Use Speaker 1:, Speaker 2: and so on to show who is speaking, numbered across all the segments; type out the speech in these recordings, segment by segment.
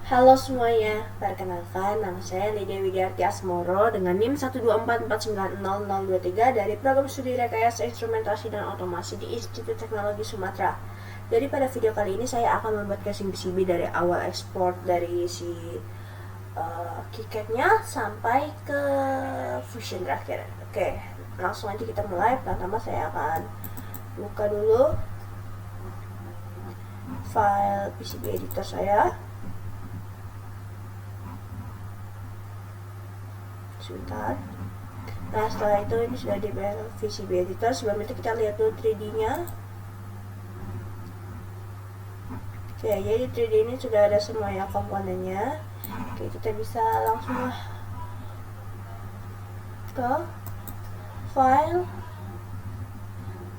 Speaker 1: Halo semuanya, perkenalkan nama saya Lydia Widiarti Asmoro dengan NIM 124490023 dari program studi rekayasa instrumentasi dan otomasi di Institut Teknologi Sumatera. Jadi pada video kali ini saya akan membuat casing PCB dari awal ekspor dari si KiCad-nya sampai ke Fusion terakhir. Oke, langsung aja kita mulai. Pertama saya akan buka dulu file PCB editor saya. Sebentar. Nah setelah itu ini sudah di PCB editor. Sebelum itu kita lihat dulu 3D-nya. Oke, jadi 3D ini sudah ada semua ya komponennya. Oke, kita bisa langsung ke file,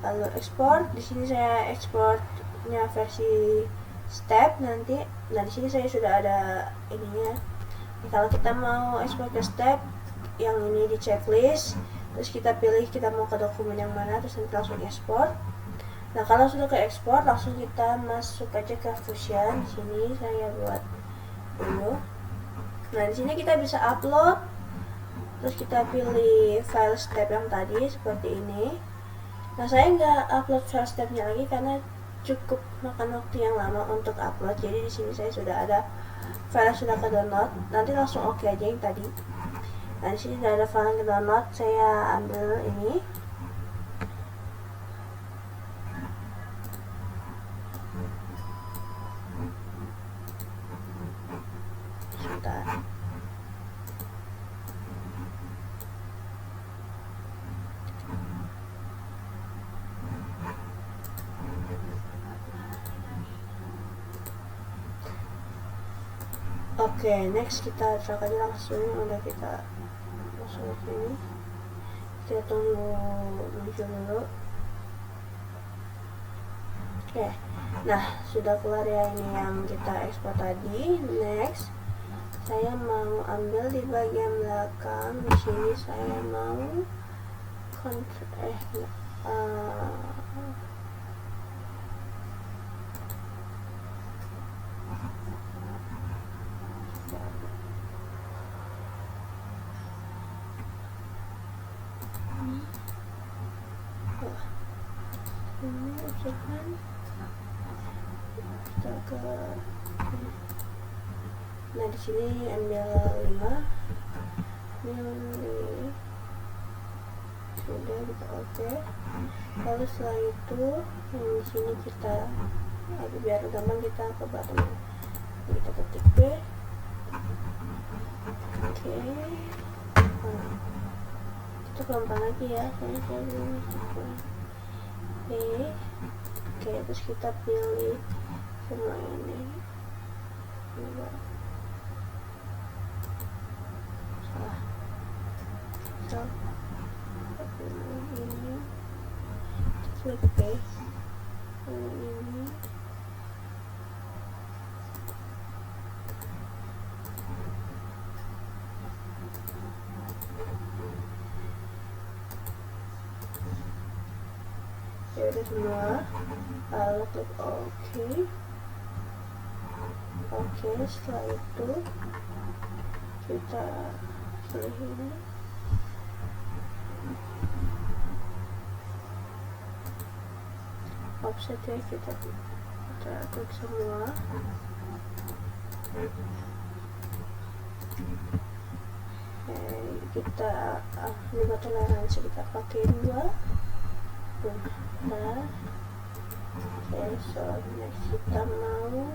Speaker 1: lalu ekspor. Di sini saya ekspornya versi step nanti. Nah di sini saya sudah ada ininya. Kalau kita mau ekspor ke step, yang ini di checklist, terus kita pilih kita mau ke dokumen yang mana, terus nanti langsung ekspor. Nah kalau sudah ke ekspor, langsung kita masuk aja ke Fusion. Di sini saya buat dulu. Nah di sini kita bisa upload, terus kita pilih file step yang tadi seperti ini. Nah saya nggak upload file stepnya lagi karena cukup makan waktu yang lama untuk upload. Jadi di sini saya sudah ada file sudah ke download. Nanti langsung oke aja yang tadi. Nah, di sini sudah ada file yang download, saya ambil ini. Sebentar. Oke, next kita drag aja langsung. Udah kita masuk ke sini. Kita tunggu muncul dulu. Oke, nah sudah keluar ya ini yang kita ekspor tadi. Next, saya mau ambil di bagian belakang. Di sini saya mau ini usahakan kita ke. Nah di sini ambil 5, ini sudah kita oke. Lalu setelah itu yang di sini kita biar gampang kita ke button, kita ketik B. Oke, kita pelan-pelan lagi ya, saya belum. Oke, terus kita pilih semua ini. Salah ini klik paste ini. Ya udah semua, lalu klik oke. Setelah itu kita pilih ini. Offset ya, kita klik semua. Kita ini toleransi kita pakai 2. Nah, so next kita mau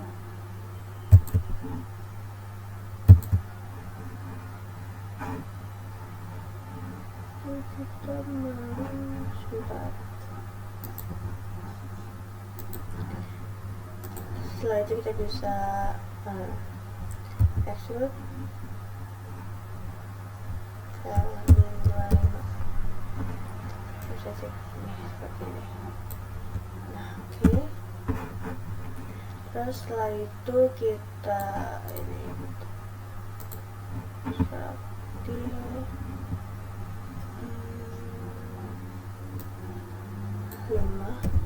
Speaker 1: sebentar. Setelah itu kita bisa extrude seperti ini. Nah oke. Terus setelah itu kita ini seperti 5.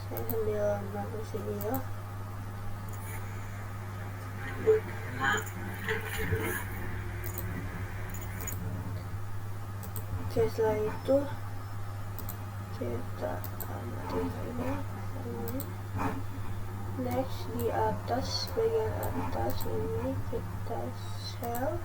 Speaker 1: saya sambil nonton video. Oke, setelah itu kita amati ini. Next, di atas, bagian atas ini kita shell.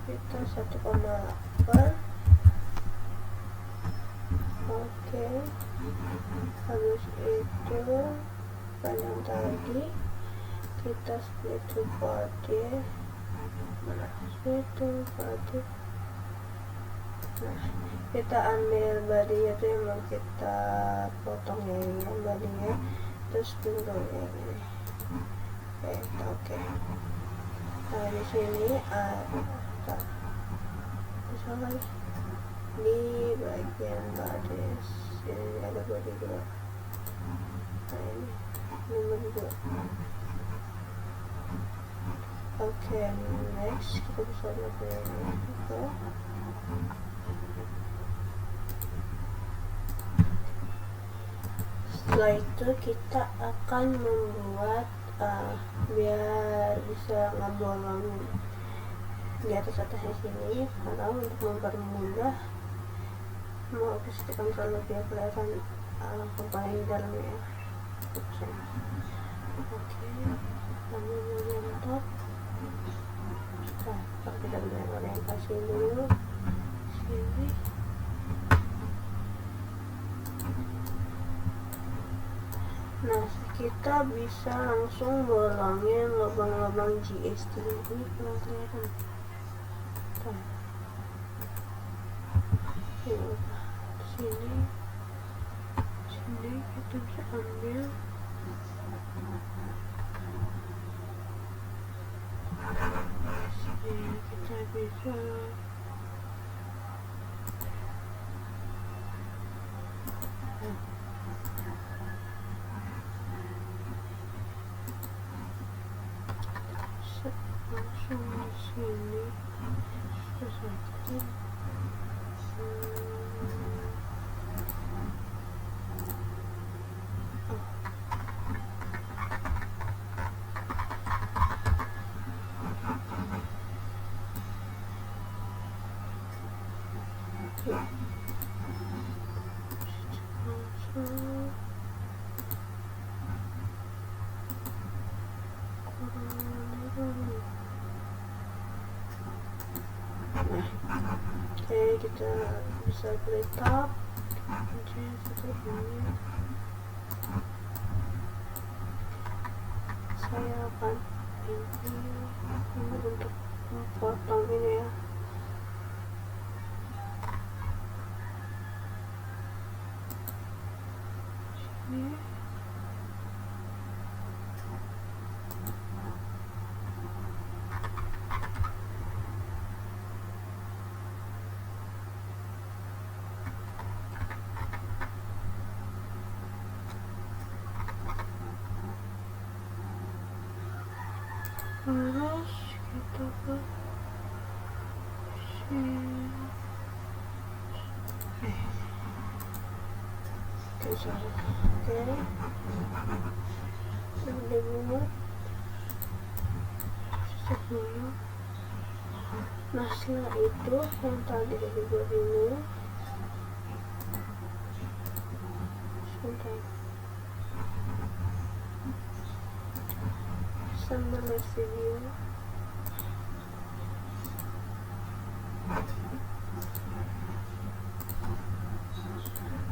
Speaker 1: Kita 1,8. Oke, habis itu panjang tadi kita split to body. Mana split to body? Nah, kita ambil bodinya itu yang mau kita potong ya, ini bodinya, terus pinggulnya ini. Oke. Nah, di sini misalkan di bagian body sini ada body 2. Nah, ini nomor 2. Oke, next kita bisa melakukan ini. Setelah itu kita akan membuat biar bisa ngebolong di atasnya sini, atau untuk mempermudah mau kita kalau biar kelihatan komponen di dalamnya ya. Oke, ambil bagian top. Kita bisa orientasi dulu sini. Nah, kita bisa langsung bolongin lubang-lubang GST ini kurang kelihatan. Sini kita bisa ambil sini kita bisa langsung di sini sesuatu. Oke, kita bisa beli top. Saya akan ini untuk memotong ini ya. Sini. Terus kita ke sini. Oke, udah buat dulu. Nah, setelah itu yang tadi dibuat ini sambil video.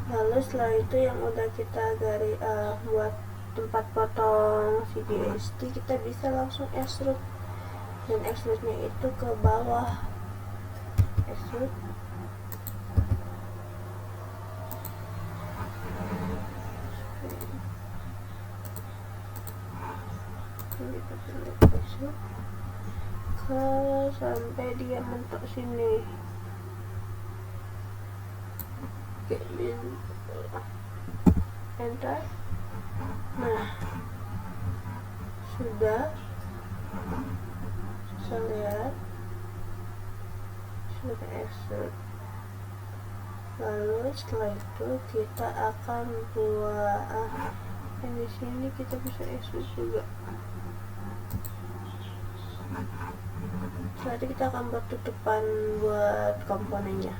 Speaker 1: Lalu setelah itu yang udah kita buat tempat potong VGST, kita bisa langsung extrude, dan extrude-nya itu ke bawah. Extrude. sampai dia mentok sini. Oke, enter. Nah, sudah bisa lihat sudah extrude. Lalu setelah itu kita akan buat di sini kita bisa extrude juga. Setelah itu kita akan buat tutupan buat komponennya.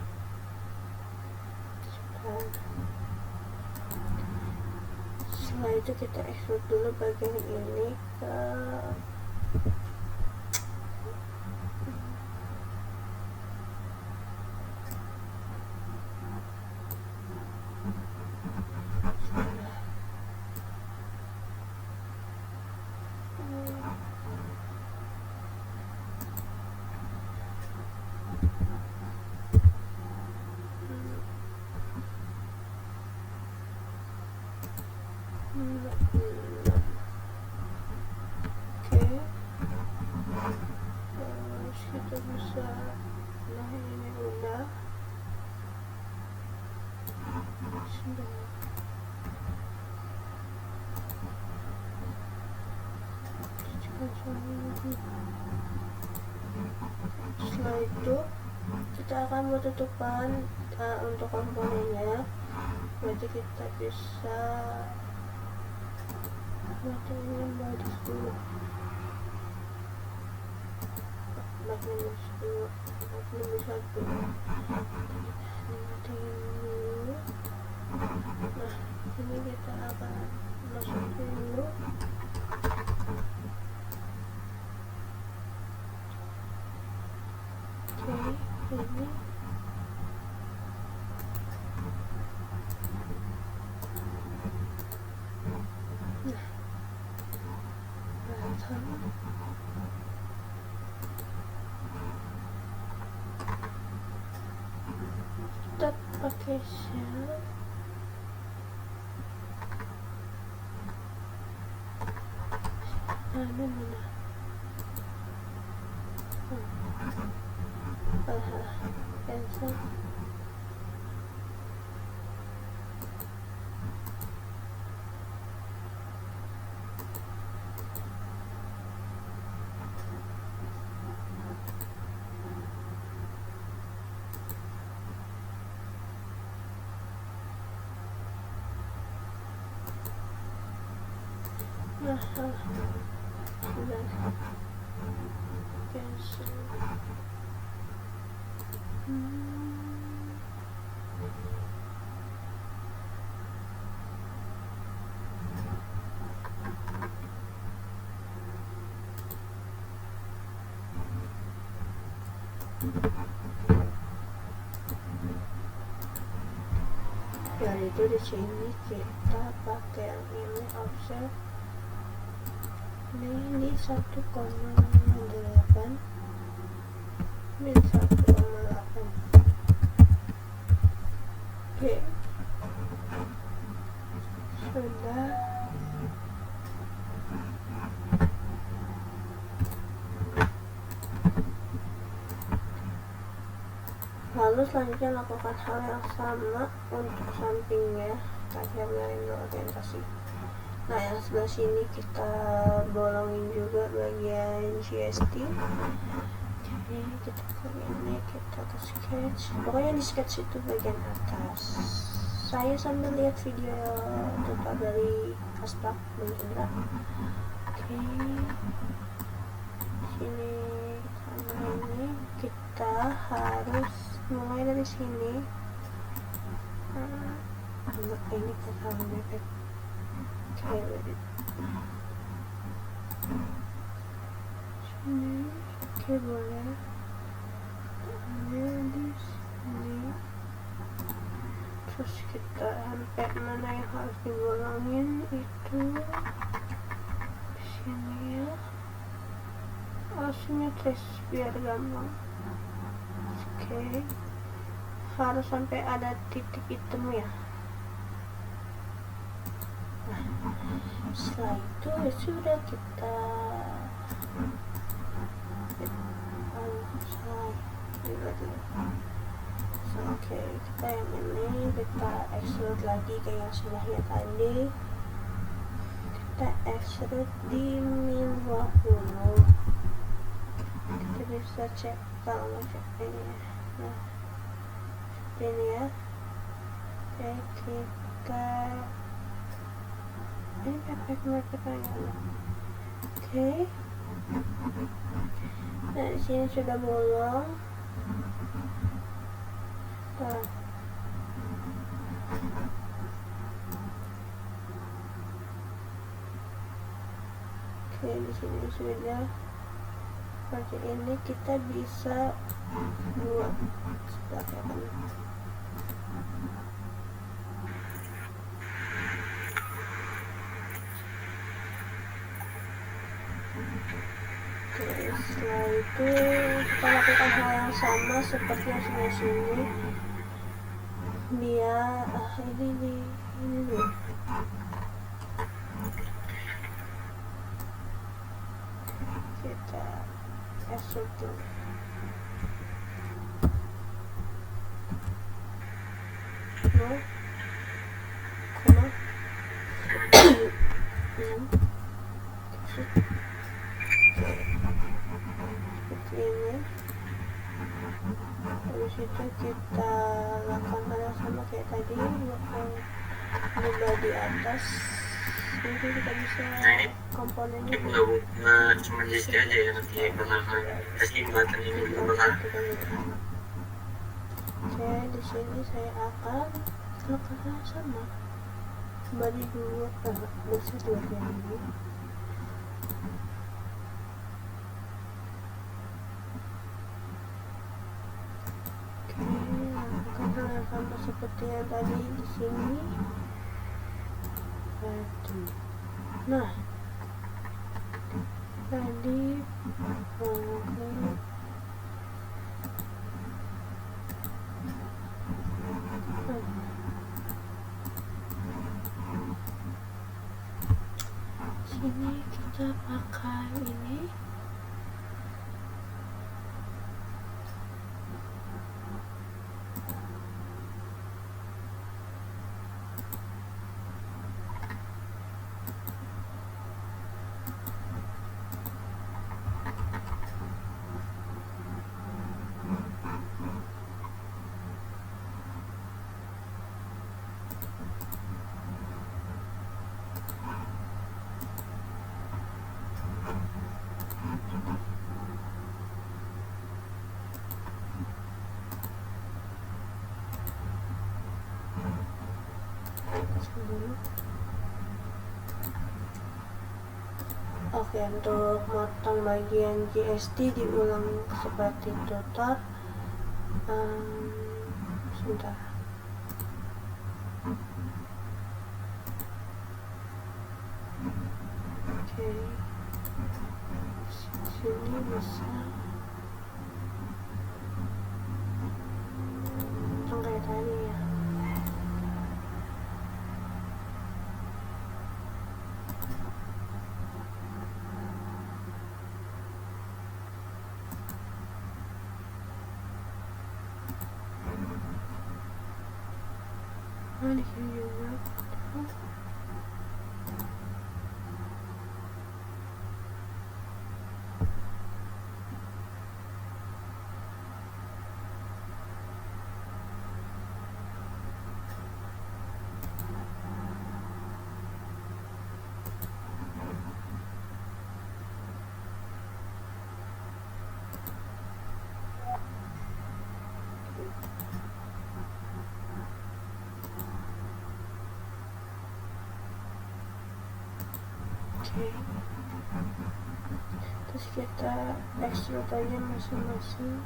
Speaker 1: Setelah itu kita extrude dulu bagian ini ke kita bisa, nah ini udah sudah. Setelah itu kita akan buat tutupan untuk komponennya. Berarti kita bisa buatnya body dulu. Matiin dulu. Nah, ini kita akan masukin dulu. Oke, ini kita pakai shell. Mana cancel. Sudah cancel. Dari itu di sini kita pakai yang ini offset ini 1,8 ini 1,8. Oke, sudah. Lalu selanjutnya lakukan hal yang sama untuk sampingnya, kasih line orientasi. Nah, yang sebelah sini kita bolongin juga bagian CST. Jadi kita ke ini, kita ke sketch. Pokoknya di sketch itu bagian atas. Saya sambil lihat video tutorial dari Aspak Bang Indra. Oke, sini sama ini kita harus mulai dari sini. Ini terlalu mepet. Sini, oke boleh. Ini di sini. Terus kita sampai mana yang harus dibolongin itu di sini ya. Simetris biar gampang. Oke, harus sampai ada titik hitam ya. Nah, setelah itu sudah kita berarti. So, oke, kita yang ini kita extrude lagi kayak yang sebelahnya tadi. Kita extrude di min 20. Kita bisa cek kalau mau cek ini ya. Nah, ini ya. Oke, kita ini perfect market ya. Oke. Nah, di sini sudah bolong. Nah. Oke, di sini sudah seperti ini. Kita bisa buat sebelah kanan. Oke, setelah itu kita lakukan hal yang sama seperti yang sebelah sini. Dia ini nih. Kita extrude dulu. Seperti ini. Habis itu kita lakukan hal yang sama kayak tadi, buka di atas. Nanti kita bisa komponennya
Speaker 2: cuma jadi aja ya nanti karena tes jembatan ini bakal.
Speaker 1: Oke, di sini saya akan lakukan hal yang sama. Bagi dua, bisa dua kali. Sama seperti yang tadi di sini. Nah, tadi sini kita pakai ini. Oke, untuk motong bagian GST diulang seperti tutor. Sebentar. Oke, sini bisa kayak tadi ya. Di sini juga. Oke. Terus kita extrude aja masing-masing.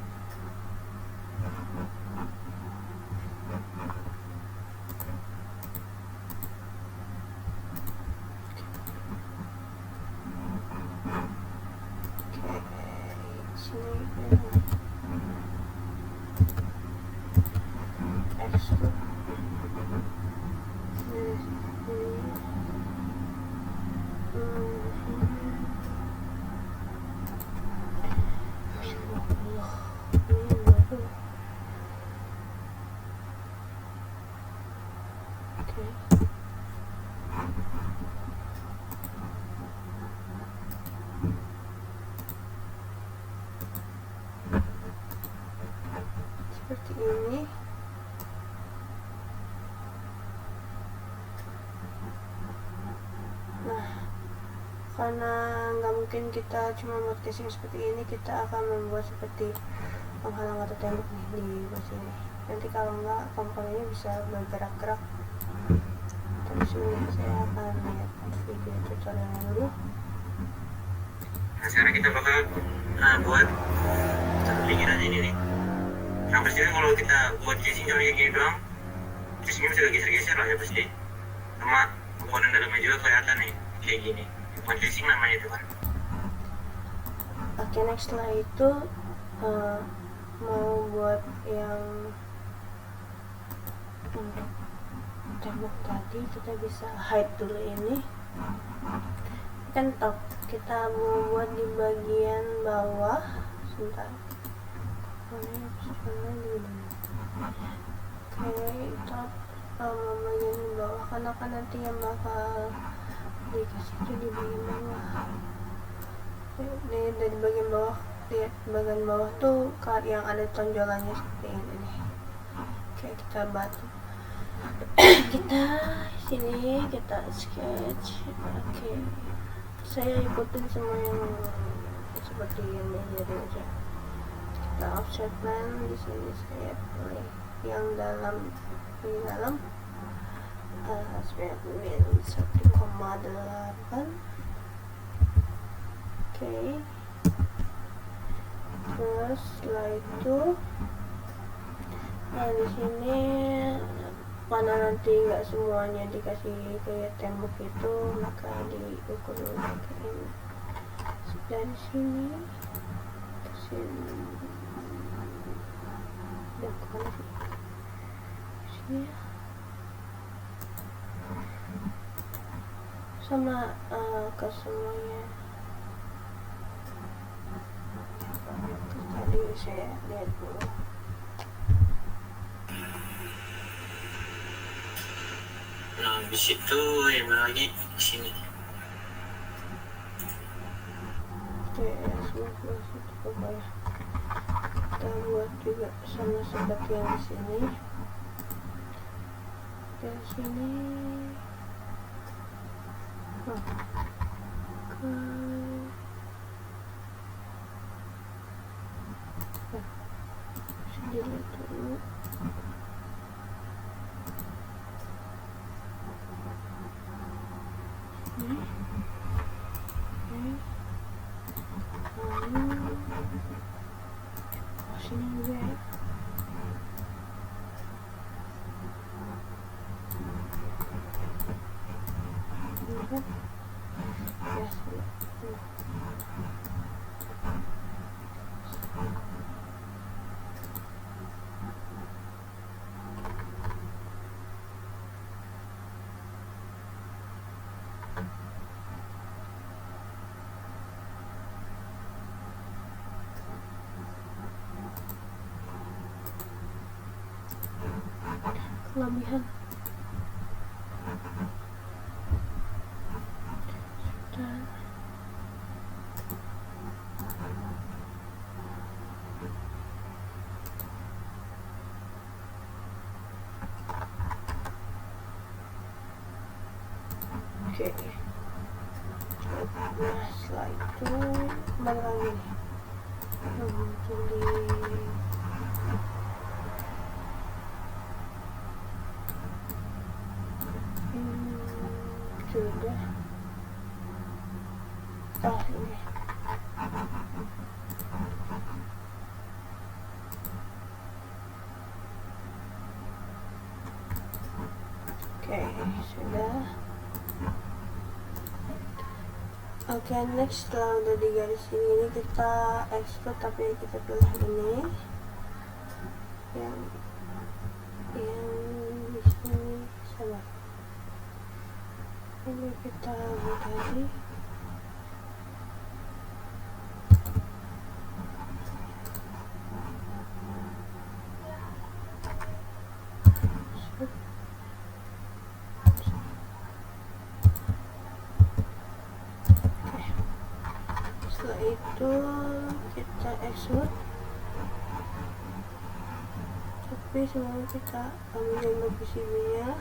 Speaker 1: ini. Nah, karena nggak mungkin kita cuma buat casing seperti ini, kita akan membuat seperti penghalang atau tembok nih di sini. Nanti kalau nggak, komponennya bisa bergerak-gerak. Tapi sebelum saya akan lihat video tutorialnya dulu.
Speaker 2: Nah, sekarang kita bakal buat satu pinggiran ini nih. Nah, pastinya kalau kita buat casing cuma kayak gini doang, casingnya bisa geser-geser lah ya pasti. Sama komponen dalamnya juga kelihatan nih, kayak gini. Buat casing namanya itu kan.
Speaker 1: Oke, next setelah itu mau buat yang untuk tembok tadi, kita bisa hide dulu ini kan top. Kita mau buat di bagian bawah, sebentar. Oke, top bagian bawah, karena kan nanti yang bakal dikasih itu di bagian bawah. Ini dari bagian bawah, lihat bagian bawah tuh yang ada tonjolannya seperti ini nih. Oke, kita bantu. Kita sini kita sketch. Oke, saya ikutin semua yang seperti ini jadi aja. Kita offset plan di sini, saya pilih yang dalam di dalam saya pilih 1,8. Oke, terus setelah itu nah di sini karena nanti nggak semuanya dikasih kayak tembok itu, maka diukur dulu kayak ini. Dari sini ke sini, udah kemana sih? Sini ya. Sama ke semuanya. Tadi saya lihat dulu.
Speaker 2: Nah, habis itu yang lagi sini.
Speaker 1: Oke, sebelah situ pokoknya. Kita buat juga sama seperti yang di sini. Dari sini. Dilihat dulu. Sini juga ya. Ini kan ya, kelebihan. Dan oke. Nah, setelah itu kembali lagi nih. Sudah. Oh, ini. Oke, sudah. Oke, next setelah udah di garis ini kita extrude, tapi kita pilih ini yang di sini sama. Ini kita buat tadi. Setelah itu kita extrude tapi sebelum kita ambil PCB-nya.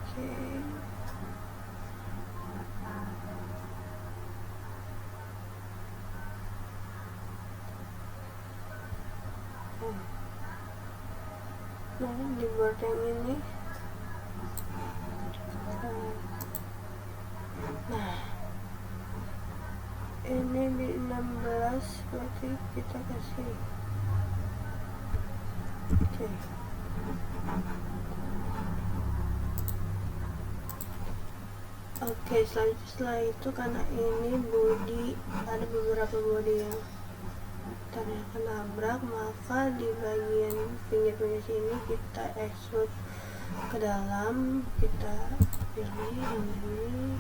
Speaker 1: Oke. Nah, di board yang ini. Nah, ini di 16 berarti kita kasih. Oke. Oke, setelah itu karena ini body, ada beberapa body yang ternyata nabrak, maka di bagian pinggir-pinggir sini kita extrude ke dalam. Kita pilih yang ini,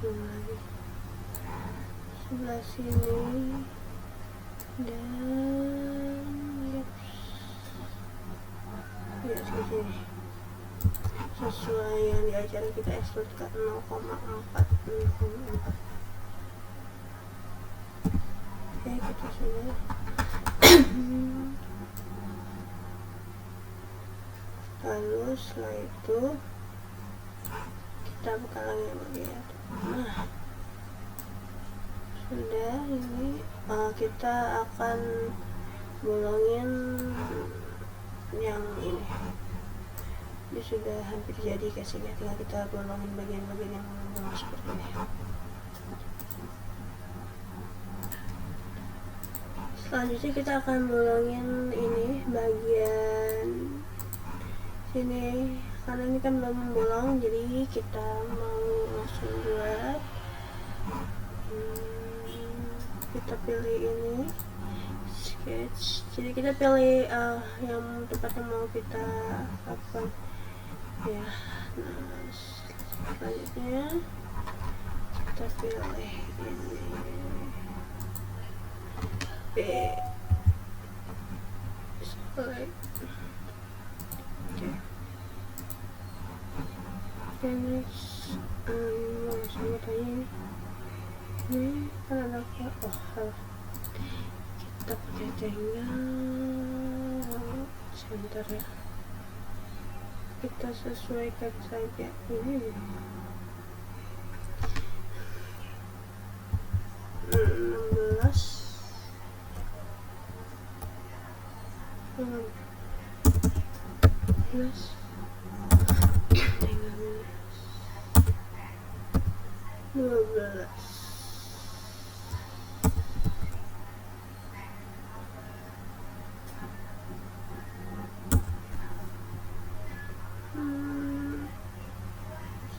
Speaker 1: lalu sebelah sini, dan ya sini sesuai yang diajarin kita extrude ke 0,4. Oke, kita sudah. Lalu setelah itu kita buka lagi bagian. Nah, sudah. Ini kita akan bolongin yang ini. Ini sudah hampir jadi casingnya, tinggal kita bolongin bagian-bagian yang bolong seperti ini. Selanjutnya kita akan bolongin ini bagian sini, karena ini kan belum bolong, jadi kita mau langsung buat. Kita pilih ini sketch, jadi kita pilih yang tempat yang mau kita apa ya. Nah, selanjutnya kita pilih ini B, select. Oke, next. Sama tadi ini kan ada apa? Oh, salah. Kita pakai tinggal center ya. Kita sesuaikan saja ini. 16.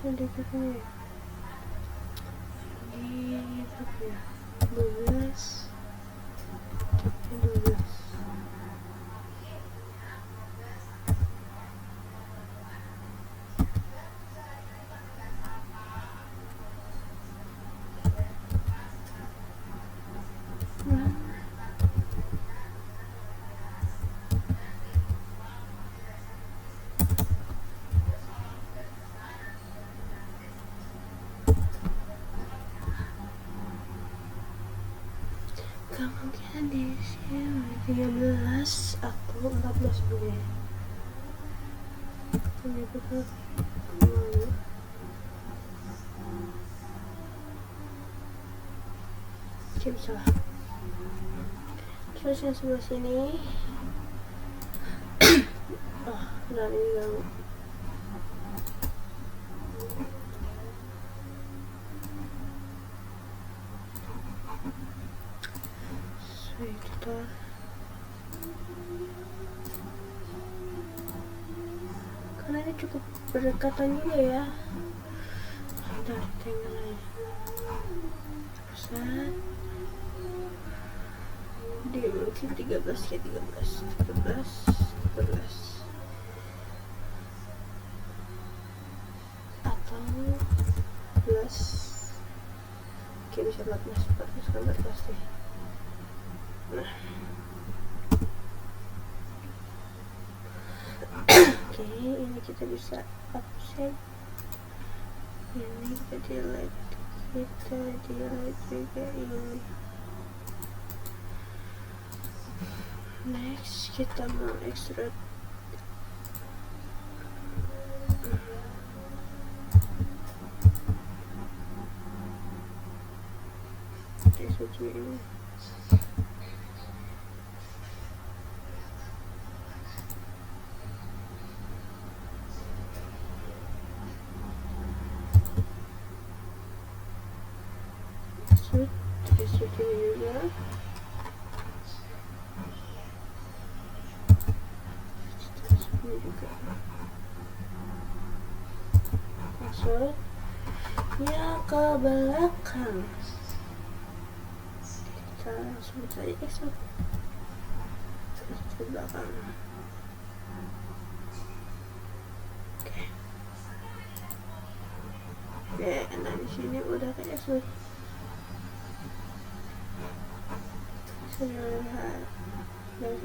Speaker 1: Sedikit ini berapa ya? 12. Kemungkinan di sini 13 atau 14 bunga. Ini betul. Oke, bisa lah. Terus yang sebelah sini dan ini ganggu. Editor. Karena ini cukup berdekatan juga ya. Bentar, tinggal aja. Pusat. Dia mungkin 13 ya, 13 atau 14. Oke, bisa 14 kan 14 deh. Nah, oke, ini kita bisa offset, ini kita delete kita delete juga ini. Next kita mau extrude ini. Extrude ini juga. Ini juga. Masuk ya ke belakang. Kita langsung saja extrude ke belakang. Oke, nah di sini udah ke extrude. Bisa lihat, nah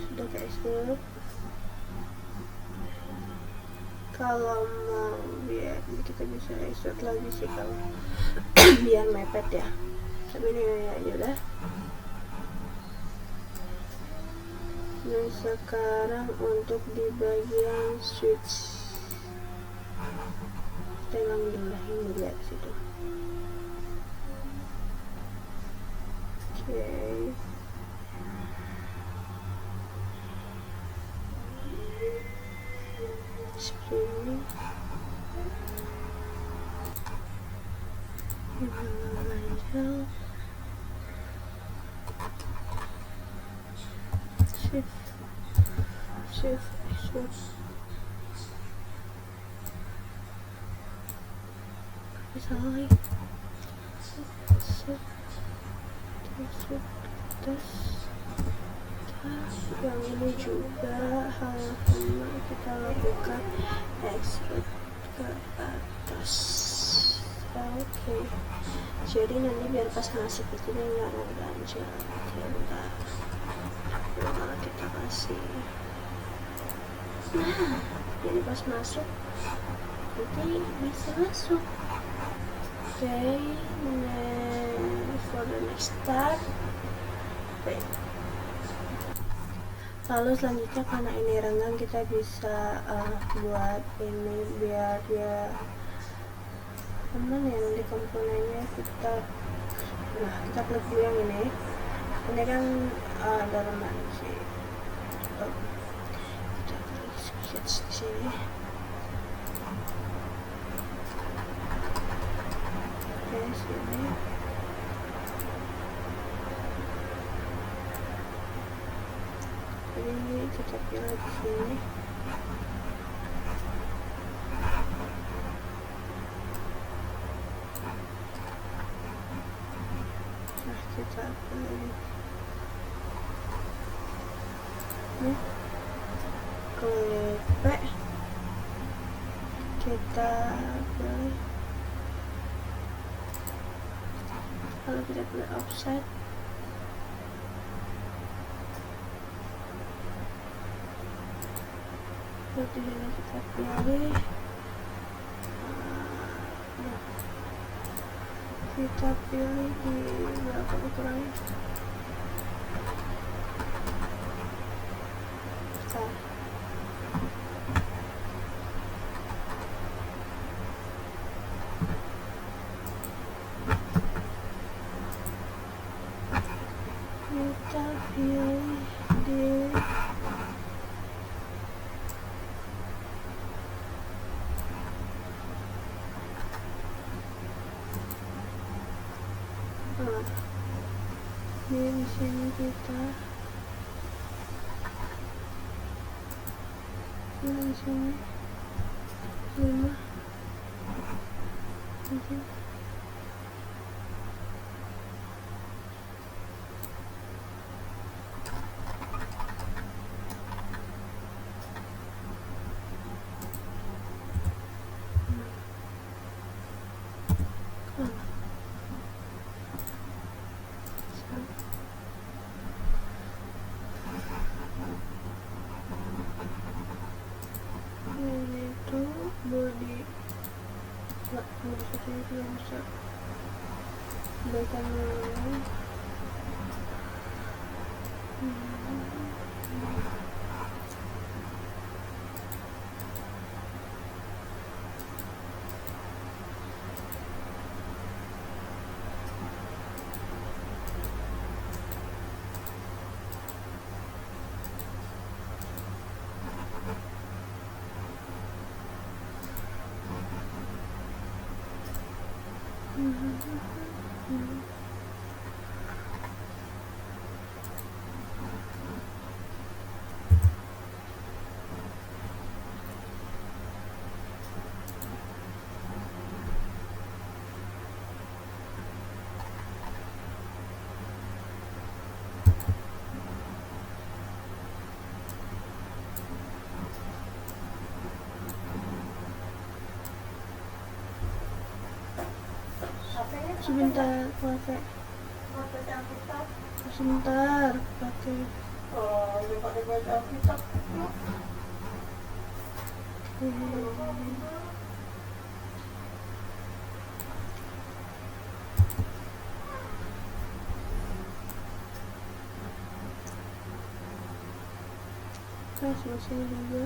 Speaker 1: sudah ke extrude. Kalau mau biar kita bisa extrude lagi sih kalau biar mepet ya, tapi ini aja udah. Nah sekarang untuk di bagian switch kita hilang dulu ini lihat situ. Oke. Seperti ini. Shift, bisa lagi. Yang ini juga hal sama kita lakukan extrude ke atas. Oke. Jadi nanti biar pas masuk itu dia nggak mau ganjel. Oke, bentar. Kalau kita kasih, nah jadi pas masuk nanti bisa masuk. Oke, for the next step. Wait. Lalu selanjutnya karena ini renggang kita bisa buat ini biar dia aman ya nanti komponennya kita klik dulu yang ini kan dalaman sih. Kita klik sketch di sini. Oke, sini. Jadi kita pilih di sini. Nah, kita pilih ini. Klik P. Kita pilih. Lalu kita pilih offset. Lalu ini kita pilih di berapa ukurannya. Kita pilih di di sini kita di sini 5 Oke, Jadi bisa berikan sebentar pakai sebentar pakai
Speaker 3: pakai baju Alkitab.
Speaker 1: selesai juga.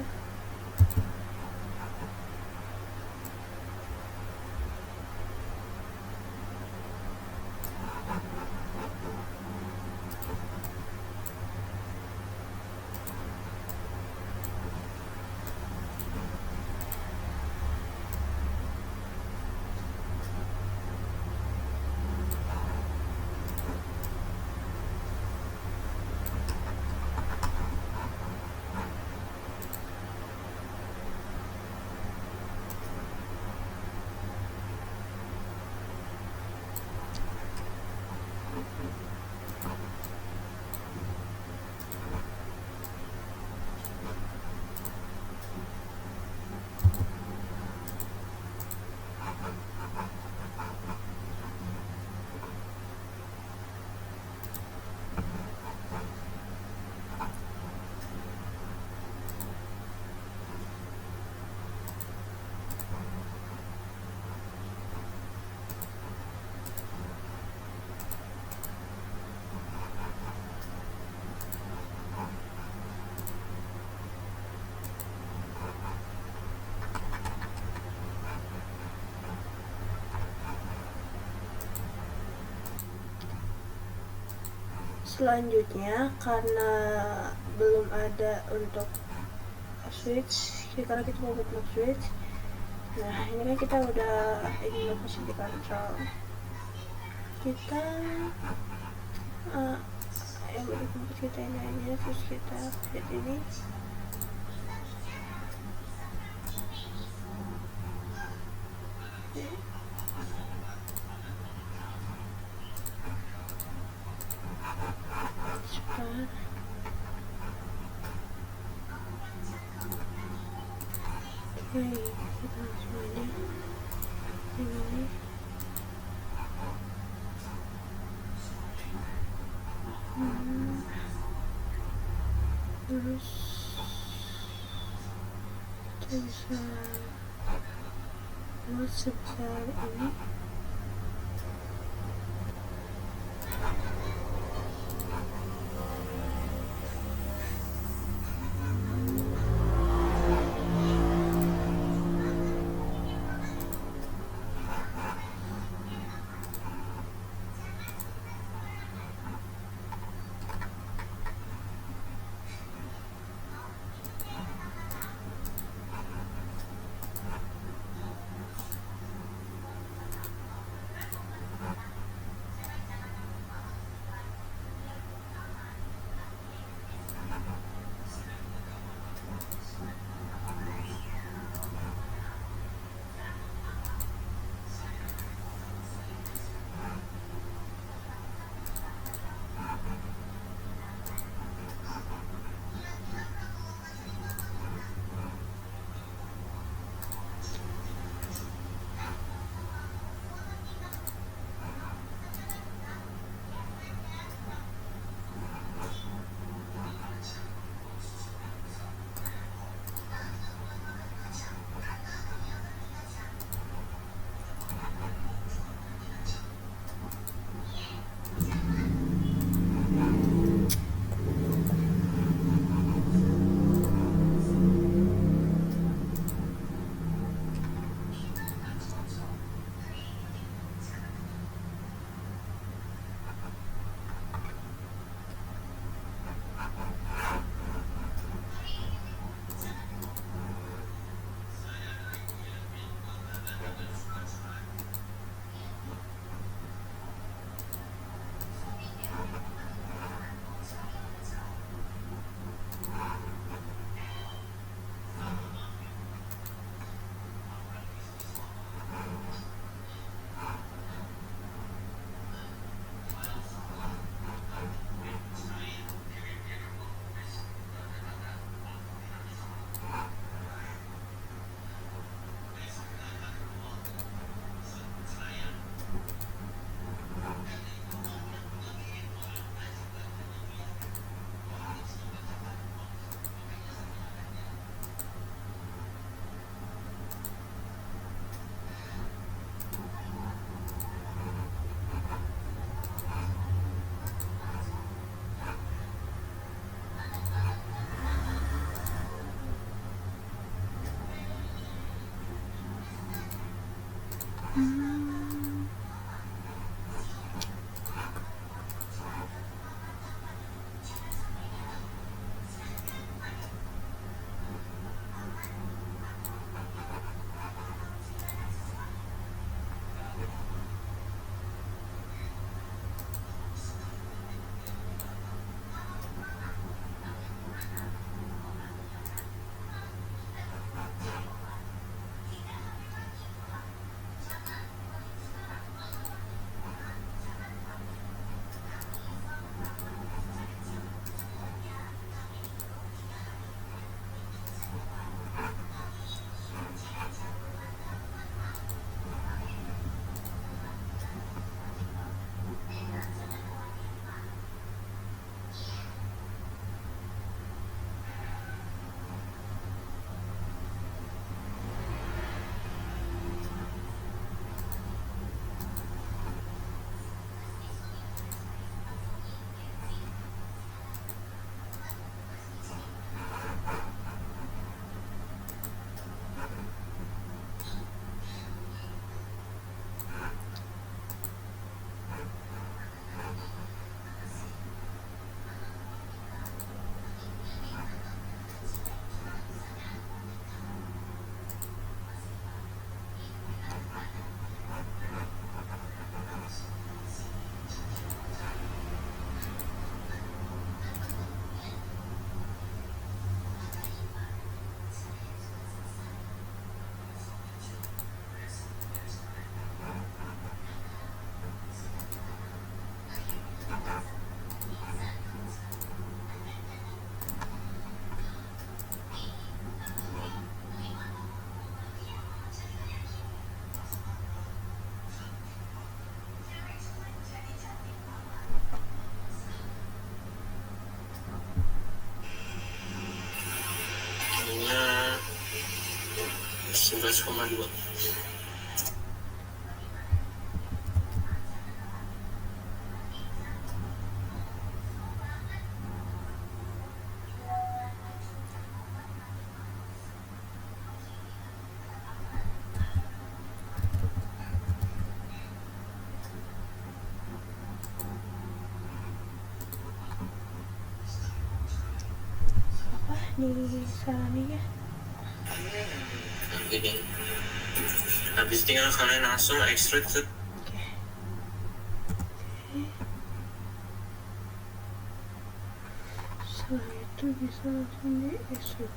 Speaker 1: Selanjutnya, karena belum ada untuk switch, karena kita mau buat switch. Nah, ini kan kita udah ini lokasi di kontrol. Kita yang di tempat kita ini aja, terus kita lihat ini. Oke, kita langsung aja ini. Terus kita bisa buat sebesar ini.
Speaker 2: 11,2.
Speaker 1: Di salaninya
Speaker 2: Ini habis tinggal kalian langsung ekstrak set.
Speaker 1: setelah itu bisa langsung di ekstrak.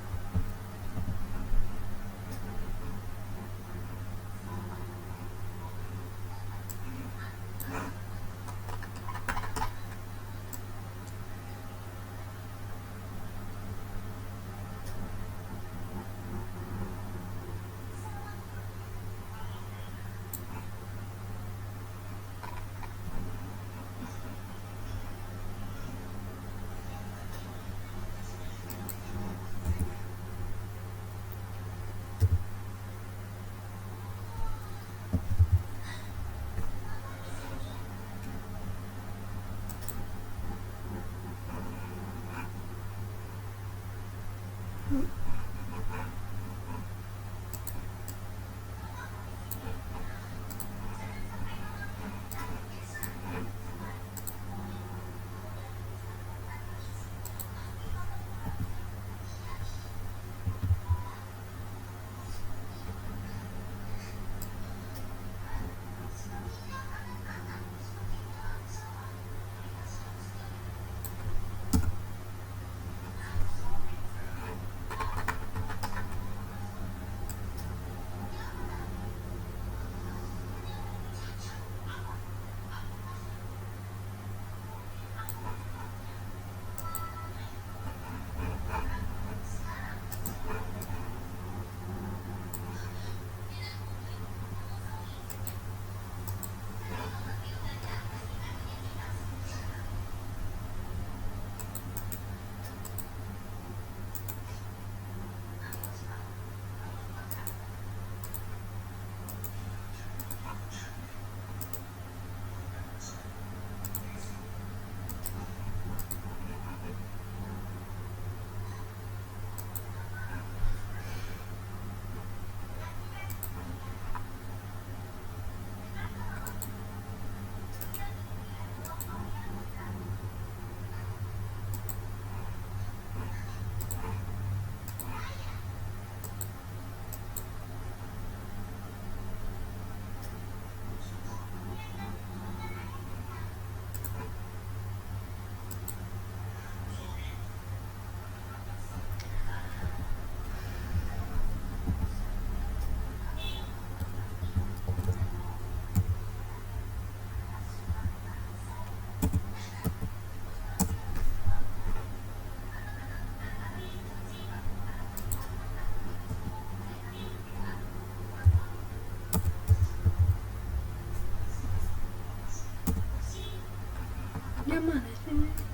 Speaker 1: Dia mana sih?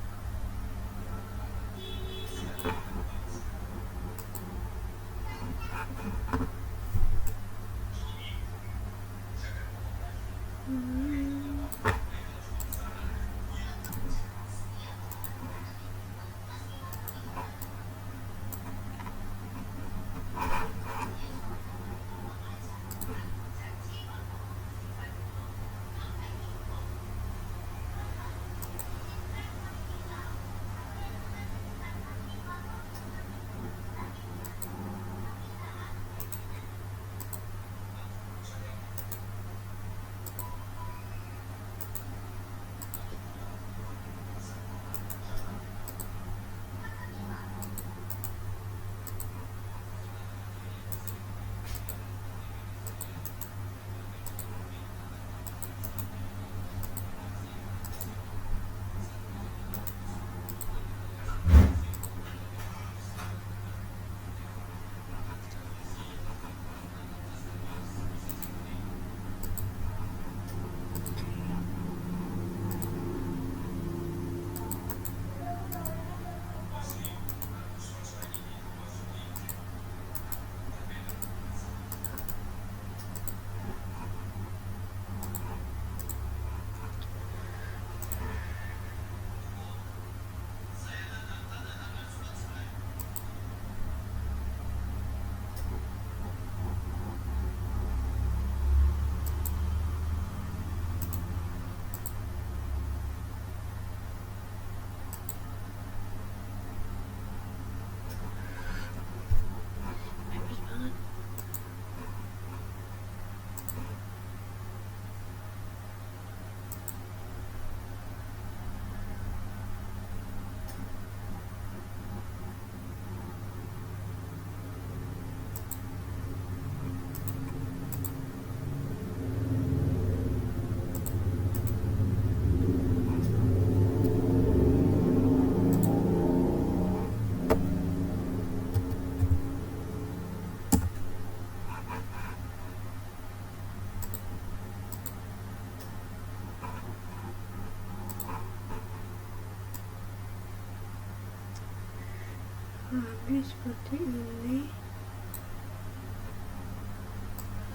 Speaker 1: Habis seperti ini.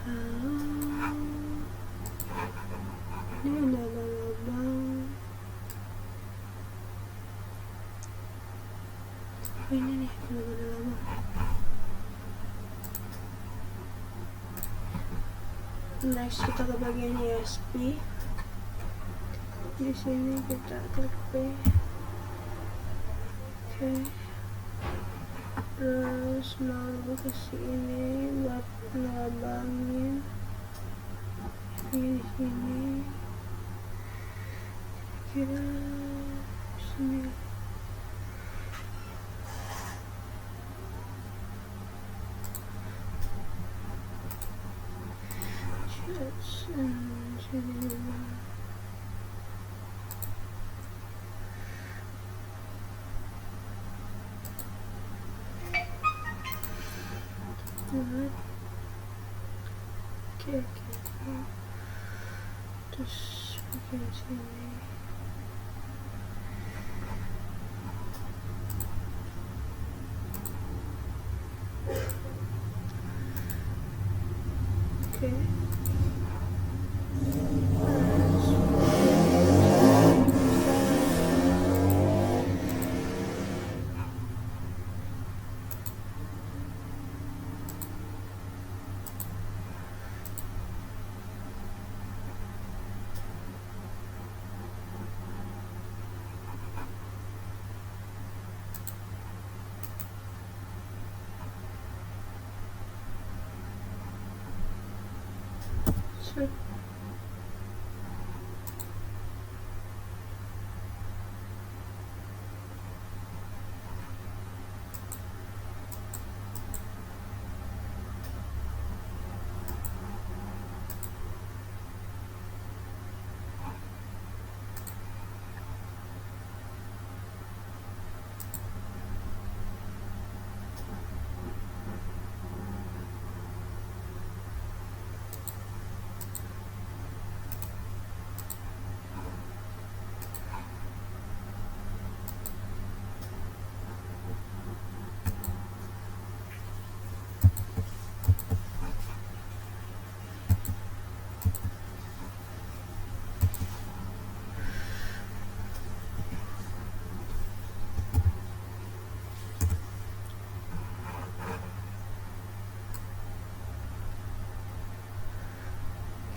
Speaker 1: Lalu ini ada lubang. Oh, ini nih, belum ada lubang. Next kita ke bagian ESP. Di sini kita klik P. Oke. Terus mau ke sini buat ngelabangin di sini. Kira sini. Sini juga. Oke. Terus bagian sini. Oke. Set.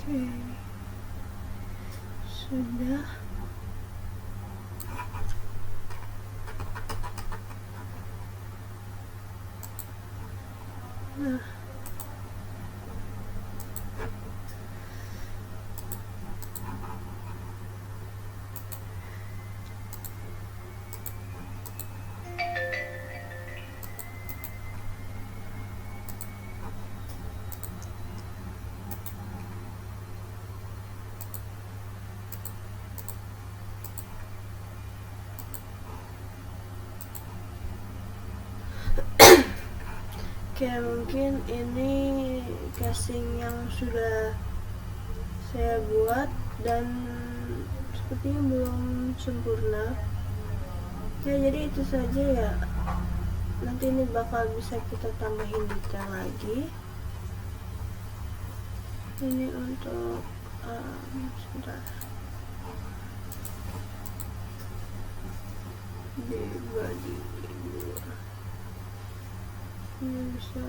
Speaker 1: Oke. Sudah. Nah, oke, mungkin ini casing yang sudah saya buat dan sepertinya belum sempurna. Ya, jadi itu saja ya. Nanti ini bakal bisa kita tambahin detail lagi. Ini untuk sebentar, dibagi dua. Ini bisa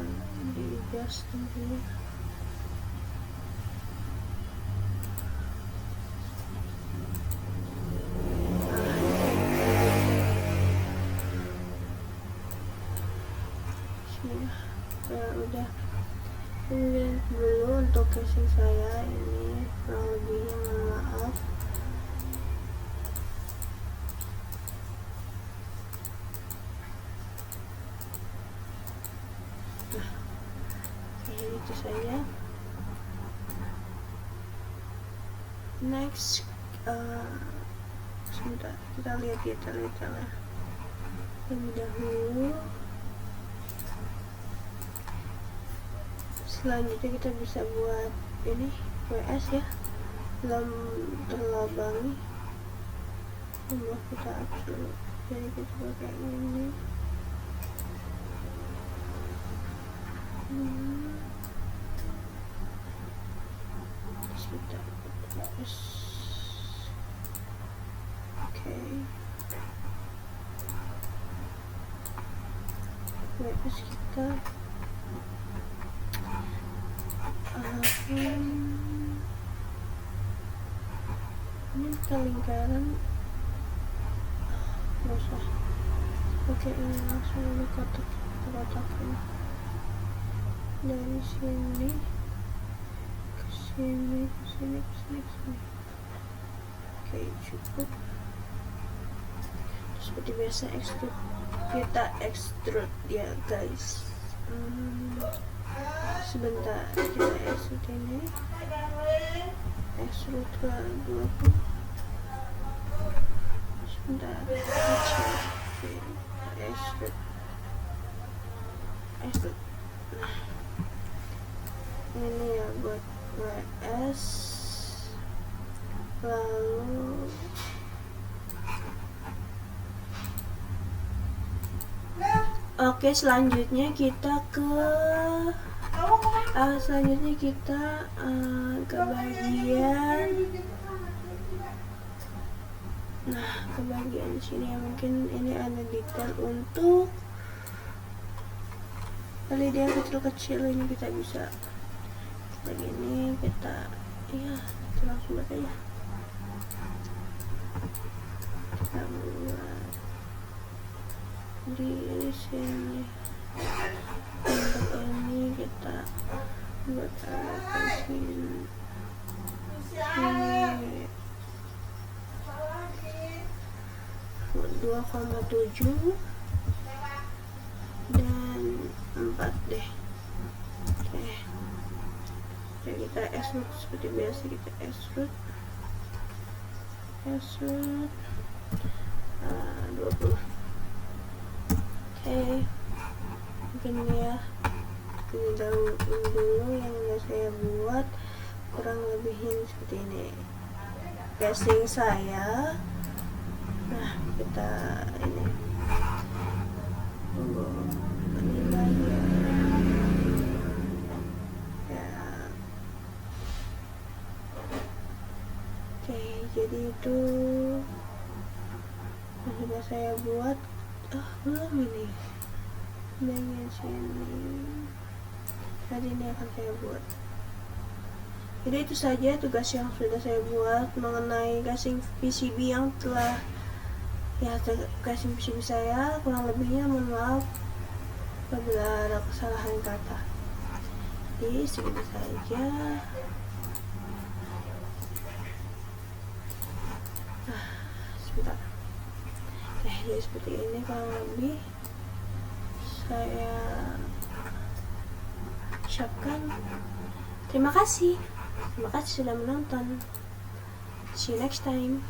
Speaker 1: di adjust tentunya. Ya udah, kemudian dulu untuk casing saya ini kurang lebihnya mohon maaf. Nah, kayak itu saja. Next, sebentar, kita lihat detail-detailnya terlebih dahulu. Selanjutnya kita bisa buat ini WS ya, belum terlabangi. Kita hapus dulu, jadi kita pakai ini. WS kita ini kita lingkaran nggak usah. Oke, ini langsung dikotak-kotakin dari sini ke sini ke sini ke sini ke sini. Oke, cukup. Seperti biasa kita extrude ya guys. Sebentar, kita extrude ini, extrude ke 20. Sebentar, oke, extrude. Nah, ini ya buat WS. Lalu oke, selanjutnya kita ke bagian, ke bagian sini ya. Mungkin ini ada detail untuk LED yang kecil-kecil ini, kita bisa begini, kita langsung buat aja. Kita buat di sini. Untuk ini kita buat agak sini. Buat 2,7 dan 4 deh. Oke. Ya, kita extrude seperti biasa, kita extrude 20. Oke, mungkin ya ini dulu yang udah saya buat, kurang lebihin seperti ini casing saya. Nah, kita ini tunggu ini lagi ya. Oke, jadi itu yang sudah saya buat. Belum ini bagian sini, tadi ini akan saya buat. Jadi itu saja tugas yang sudah saya buat mengenai casing PCB yang telah casing PCB saya. Kurang lebihnya mohon maaf apabila ada kesalahan kata. Jadi segitu saja. Sebentar. Jadi seperti ini kurang lebih saya ucapkan. Terima kasih sudah menonton. See you next time.